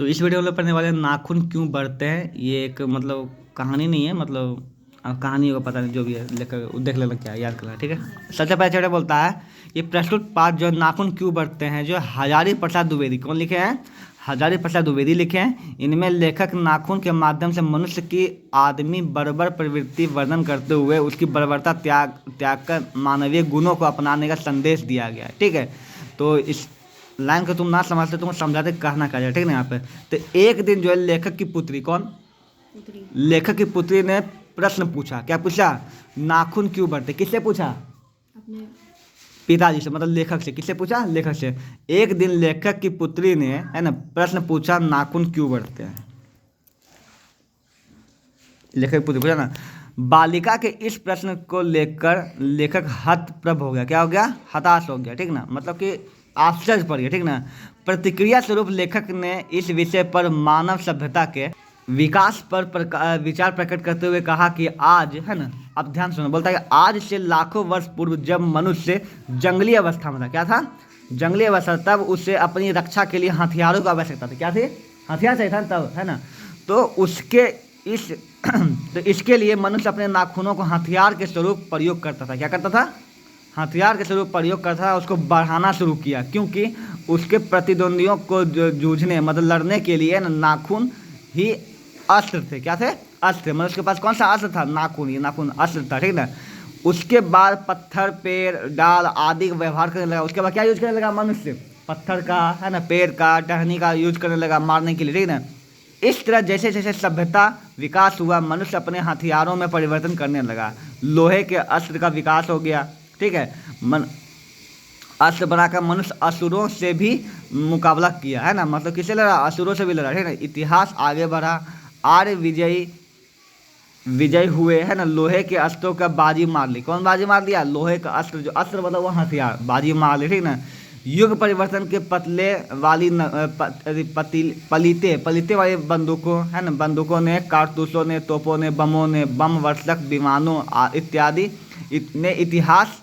तो इस वीडियो में हम लोग पढ़ने वाले हैं नाखून क्यों बढ़ते हैं। ये एक मतलब कहानी नहीं है, मतलब अब कहानी होगा पता नहीं, जो भी है लेकर देख लेना, क्या याद करना, ठीक है। सबसे पहले चैप्टर बोलता है ये प्रस्तुत पाठ जो नाखून क्यों बढ़ते हैं, जो हजारी प्रसाद द्विवेदी कौन लिखे हैं, हजारी प्रसाद द्विवेदी लिखे हैं। इनमें लेखक नाखून के माध्यम से मनुष्य की आदमी बर्बर प्रवृत्ति वर्णन करते हुए उसकी बर्बरता त्याग कर मानवीय गुणों को अपनाने का संदेश दिया गया है, ठीक है। तो इस लाइन को तुम ना समझते तुम समझाते कहना क्या जाए, ठीक है ना। यहाँ पे तो एक दिन जो है लेखक की पुत्री कौन, लेखक की पुत्री ने प्रश्न पूछा। क्या पूछा? नाखून क्यों बढ़ते। किससे पूछा? अपने पिताजी से, मतलब लेखक से। किससे पूछा? लेखक से। एक दिन लेखक की पुत्री ने, है ना, प्रश्न पूछा नाखून क्यों बढ़ते हैं। लेखक की पुत्री पूछा ना। बालिका के इस प्रश्न को लेकर लेखक हतप्रभ हो गया। क्या हो गया? हताश हो गया, ठीक ना, मतलब कि आश्चर्य पड़ गया, ठीक ना। प्रतिक्रिया स्वरूप लेखक ने इस विषय पर मानव सभ्यता के विकास पर विचार प्रकट करते हुए कहा कि आज, है ना, अब ध्यान सुनो, बोलता है कि आज से लाखों वर्ष पूर्व जब मनुष्य जंगली अवस्था में था, क्या था? जंगली अवस्था, तब उसे अपनी रक्षा के लिए हथियारों की आवश्यकता थी। क्या थी? हथियार चाहिए था तब, है ना। तो उसके इस तो इसके लिए मनुष्य अपने नाखूनों को हथियार के स्वरूप प्रयोग करता था। क्या करता था? हथियार के स्वरूप प्रयोग करता था। उसको बढ़ाना शुरू किया क्योंकि उसके प्रतिद्वंदियों को जूझने, मतलब लड़ने के लिए नाखून ही अस्त्र थे। क्या थे? अस्त्र। मतलब उसके पास कौन सा अस्त्र था? नाखून। ये नाखून अस्त्र था, ठीक ना। उसके बाद पत्थर, पेड़, डाल आदि का व्यवहार करने लगा। उसके बाद क्या यूज करने लगा मनुष्य? पत्थर का, है ना, पेड़ का, टहनी का यूज करने लगा मारने के लिए, ठीक ना। इस तरह जैसे जैसे सभ्यता विकास हुआ, मनुष्य अपने हथियारों में परिवर्तन करने लगा। लोहे के अस्त्र का विकास हो गया, ठीक है। अस्त्र बनाकर मनुष्य असुरों से भी मुकाबला किया, है ना, मतलब किससे लड़ा? असुरों से भी लड़ा, ठीक है। इतिहास आगे बढ़ा, आर्य विजय हुए, है ना। लोहे के अस्त्रों का बाजी मार ली। कौन बाजी मार लिया? लोहे का अस्त्र, जो अस्त्र मतलब वो हथियार, बाजी मार ली, ठीक ना। युग परिवर्तन के पतले वाली पलीते वाली बंदूकों, है ना, बंदूकों ने, कारतूसों ने, तोपों ने, बमों ने, बम वर्षक विमानों इत्यादि ने इतिहास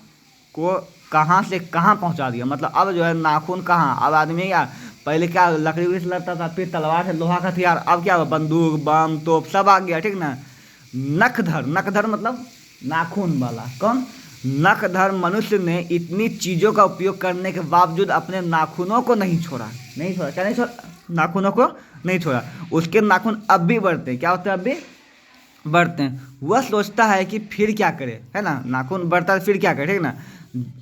को कहाँ से कहाँ पहुँचा दिया। मतलब अब जो है नाखून कहाँ, अब आदमी या पहले क्या लकड़ी से लड़ता था, फिर तलवार से, लोहा का हथियार, अब क्या हुआ? बंदूक, बम, तोप सब आ गया, ठीक ना। नखधर, नखधर मतलब नाखून वाला। कौन? नखधर मनुष्य ने इतनी चीज़ों का उपयोग करने के बावजूद अपने नाखूनों को नहीं छोड़ा। नहीं छोड़ा। क्या नहीं छोड़ा? नाखूनों को नहीं छोड़ा। उसके नाखून अब भी बढ़ते हैं। क्या होते हैं? अब भी बढ़ते हैं। वह सोचता है कि फिर क्या करे, है ना, नाखून बढ़ता है फिर क्या करे, ठीक ना।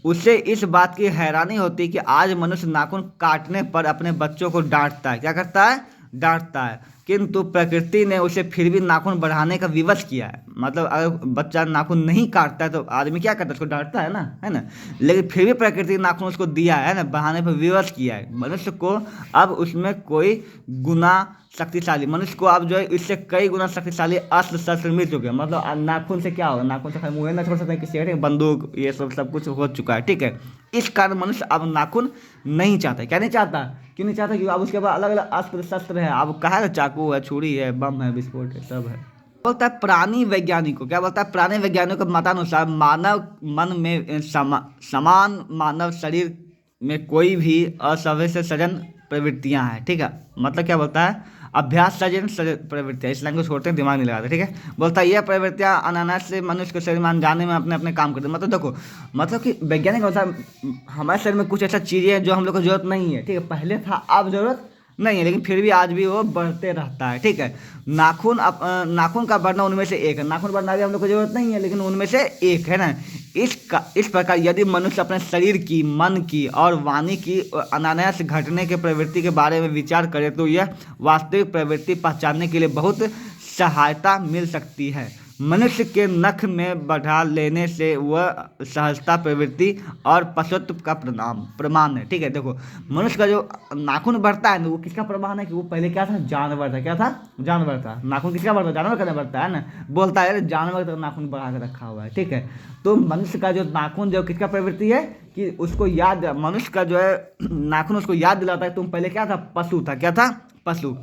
उसे इस बात की हैरानी होती है कि आज मनुष्य नाखून काटने पर अपने बच्चों को डांटता है। क्या करता है? डांटता है। किंतु प्रकृति ने उसे फिर भी नाखून बढ़ाने का विवश किया है। मतलब अगर बच्चा नाखून नहीं काटता है तो आदमी क्या करता है? उसको डांटता है ना, है ना। लेकिन फिर भी प्रकृति ने नाखून उसको दिया है ना, बढ़ाने पर विवश किया है। मनुष्य को अब उसमें कोई गुना शक्तिशाली, मनुष्य को अब जो है इससे कई गुना शक्तिशाली अस्त्र शस्त्र मिल चुके हैं। मतलब नाखून से क्या होगा? नाखून से मुँह ना छोड़ सकते हैं किसी, बंदूक, ये सब कुछ हो चुका है, ठीक है। इस कारण मनुष्य अब नाखून नहीं चाहता। क्या नहीं चाहता? क्यों नहीं चाहता? क्योंकि अब उसके पास अलग अलग अस्त्र शस्त्र है। अब कहा है, चाकू है, छुरी है, बम है, विस्फोट है, सब है। बोलता है प्राणी वैज्ञानिकों, क्या बोलता है? प्राणी वैज्ञानिकों के मतानुसार मानव मन में समान मानव शरीर में कोई भी असह्य से सजन प्रवृत्तियां हैं, ठीक है। मतलब क्या बोलता है? अभ्यास सजन प्रवृत्तियां। इस लाइन को छोड़ते हैं, दिमाग नहीं लगाते, ठीक है। बोलता है यह प्रवृत्तियां अनायास से मनुष्य के शरीर में अनजाने में अपने अपने काम करते हैं। मतलब देखो, मतलब कि वैज्ञानिक होता है हमारे शरीर में कुछ ऐसा चीज़ें हैं जो हम लोग को जरूरत नहीं है, ठीक है। पहले था, अब जरूरत नहीं है, लेकिन फिर भी आज भी वो बढ़ते रहता है, ठीक है। नाखून का बढ़ना उनमें से एक है। नाखून बढ़ना भी हम लोग को जरूरत नहीं है, लेकिन उनमें से एक है ना। इस प्रकार यदि मनुष्य अपने शरीर की, मन की और वाणी की अनायास घटने के प्रवृत्ति के बारे में विचार करे तो यह वास्तविक प्रवृत्ति पहचानने के लिए बहुत सहायता मिल सकती है। मनुष्य के नख में बढ़ा लेने से वह सहजता प्रवृत्ति और पशुत्व का प्रमाण है, ठीक है। देखो, मनुष्य का जो नाखून बढ़ता है ना, वो किसका प्रमाण है? कि वो पहले क्या था? जानवर था। क्या था? जानवर था। नाखून किसका बढ़ता है? जानवर का बढ़ता है ना। बोलता है जानवर का नाखून बढ़ा के रखा हुआ है, ठीक है। तो मनुष्य का जो नाखून जो किसका प्रवृत्ति है कि उसको याद, मनुष्य का जो है नाखून उसको याद दिलाता है तुम पहले क्या था? पशु था। क्या था? पशु।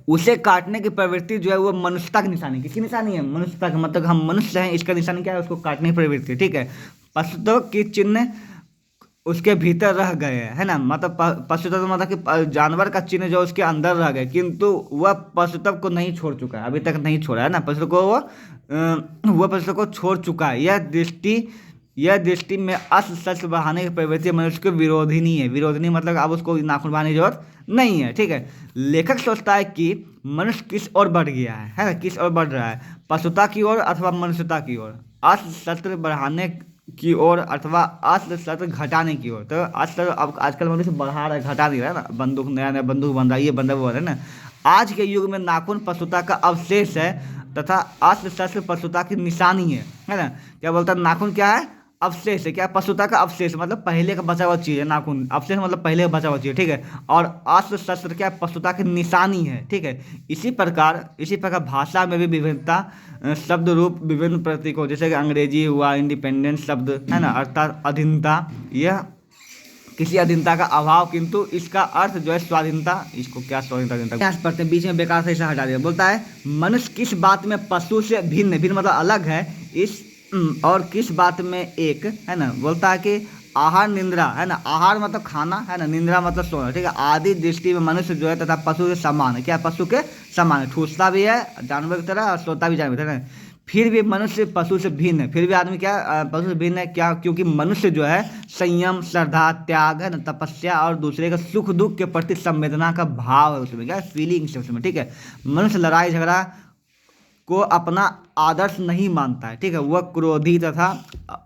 उसे काटने की प्रवृत्ति जो है वो मनुष्यता की निशानी। किसकी निशानी है? मनुष्यता की। मतलब हम मनुष्य हैं, इसका निशानी क्या है? उसको काटने की प्रवृत्ति, ठीक है। पशुत्व की चिन्ह उसके भीतर रह गए, है ना। मतलब पशु तत्व मतलब कि जानवर का चिन्ह जो उसके अंदर रह गए, किंतु वह पशु तत्व को नहीं छोड़ चुका है, अभी तक नहीं छोड़ा है ना पशु को, वह पशु को छोड़ चुका है। यह दृष्टि में अश्लील शस्त्र बढ़ाने की प्रवृत्ति मनुष्य के विरोधिनी है। विरोधिनी मतलब अब उसको नाखून बढ़ाने की जरूरत नहीं है, ठीक है। लेखक सोचता है कि मनुष्य किस ओर बढ़ गया है ना, किस ओर बढ़ रहा है, पशुता की ओर अथवा मनुष्यता की ओर, अश्लील शस्त्र बढ़ाने की ओर अथवा अश्लील शस्त्र घटाने की ओर। तो अश्लील अब आजकल मनुष्य बढ़ा रहा है, घटा नहीं रहा है ना, बंदूक नया नया बंदूक बन रहा है, ये बंदा वो है ना। आज के युग में नाखून पशुता का अवशेष है तथा अश्लील शस्त्र पशुता की निशानी है ना। क्या बोलता है, नाखून क्या है, अवशेष है। क्या, पशुता का अवशेष मतलब पहले का बचा हुआ चीज है नाखून, अवशेष मतलब पहले का बचा हुआ चीज है, ठीक है। और अश्लील शस्त्र क्या है, पशुता की निशानी है, ठीक है। इसी प्रकार भाषा में भी विभिन्नता, शब्द रूप विभिन्न प्रतीकों, जैसे कि अंग्रेजी हुआ इंडिपेंडेंस शब्द, है ना, अर्थात अधीनता, यह किसी अधीनता का अभाव, किंतु इसका अर्थ जो है स्वाधीनता। इसको क्या स्वाधीनता पढ़ते हैं, बीच में बेकार से इसे हटा दिया। बोलता है मनुष्य किस बात में पशु से भिन्न, भिन्न मतलब अलग है, इस और किस बात में एक, है ना। बोलता है कि आहार निंद्रा, है ना, आहार मतलब खाना, है ना, निंद्रा मतलब सोना, ठीक है। आदि दृष्टि में मनुष्य जो है तथा पशु के समान है। क्या, पशु के समान है, ठूसता भी है जानवर की तरह और सोता भी जानवर की तरह। फिर भी मनुष्य पशु से भिन्न है, फिर भी आदमी क्या पशु से भिन्न है, क्या, क्योंकि मनुष्य जो है संयम, श्रद्धा, त्याग, है ना, तपस्या और दूसरे का सुख दुख के प्रति संवेदना का भाव है उसमें, क्या फीलिंग्स है उसमें, ठीक है। मनुष्य लड़ाई झगड़ा को अपना आदर्श नहीं मानता है, ठीक है। वह क्रोधी तथा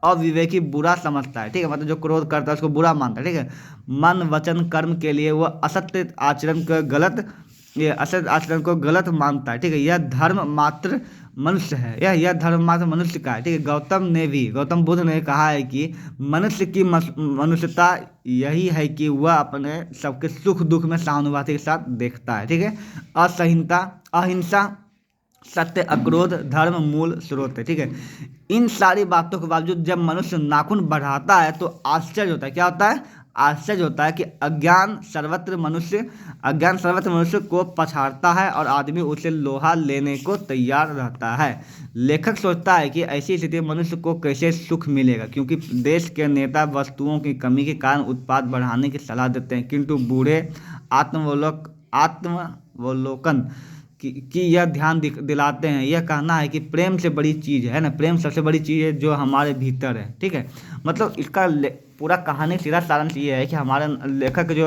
अविवेकी बुरा समझता है, ठीक है, मतलब जो क्रोध करता है उसको बुरा मानता है, ठीक है। मन वचन कर्म के लिए वह असत्य आचरण को गलत मानता है, ठीक है। यह धर्म मात्र मनुष्य है, यह धर्म मात्र मनुष्य का है, ठीक है। गौतम बुद्ध ने कहा है कि मनुष्य की मनुष्यता यही है कि वह अपने सबके सुख दुख में सहानुभूति के साथ देखता है, ठीक है। असहिष्णुता, अहिंसा, सत्य, अक्रोध, धर्म मूल स्रोत है, ठीक है। इन सारी बातों के बावजूद जब मनुष्य नाखून बढ़ाता है तो आश्चर्य होता है। क्या होता है, आश्चर्य होता है कि अज्ञान सर्वत्र मनुष्य को पछाड़ता है और आदमी उसे लोहा लेने को तैयार रहता है। लेखक सोचता है कि ऐसी स्थिति में मनुष्य को कैसे सुख मिलेगा, क्योंकि देश के नेता वस्तुओं की कमी के कारण उत्पाद बढ़ाने की सलाह देते हैं, किंतु बूढ़े आत्मवलोकन कि यह ध्यान दिलाते हैं। यह कहना है कि प्रेम से बड़ी चीज़ है ना, प्रेम सबसे बड़ी चीज़ है जो हमारे भीतर है, ठीक है। मतलब इसका पूरा कहानी सीधा सारांश ये है कि हमारे लेखक जो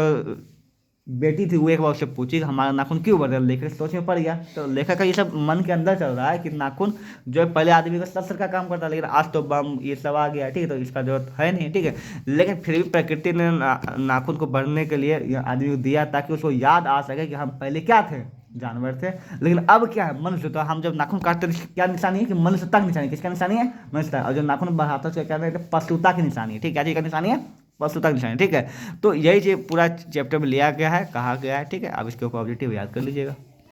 बेटी थी वो एक बार उससे पूछी कि हमारा नाखून क्यों बढ़ रहा है। लेखक सोच में पड़ गया, तो लेखक का ये सब मन के अंदर चल रहा है कि नाखून जो है पहले आदमी का शस्त्र का काम करता है, लेकिन आज तो बम ये सब आ गया, ठीक है, तो इसका जरूरत है नहीं, ठीक है। लेकिन फिर भी प्रकृति ने नाखून को बढ़ने के लिए आदमी को दिया ताकि उसको याद आ सके कि हम पहले क्या थे, जानवर थे, लेकिन अब क्या है, मनुष्य। तो हम जब नाखून काटते हैं क्या निशानी है, कि मनुष्यता की निशानी। किसका निशानी है, मनुष्यता। और जो नाखून बढ़ाता है क्या है, पशुता की निशानी है, ठीक है। क्या चीज़ का निशानी है, पशुता की निशानी, ठीक है। तो यही चीज़ पूरा चैप्टर में लिया गया है, कहा गया है, ठीक है। अब इसके ऊपर ऑब्जेक्टिव याद कर लीजिएगा।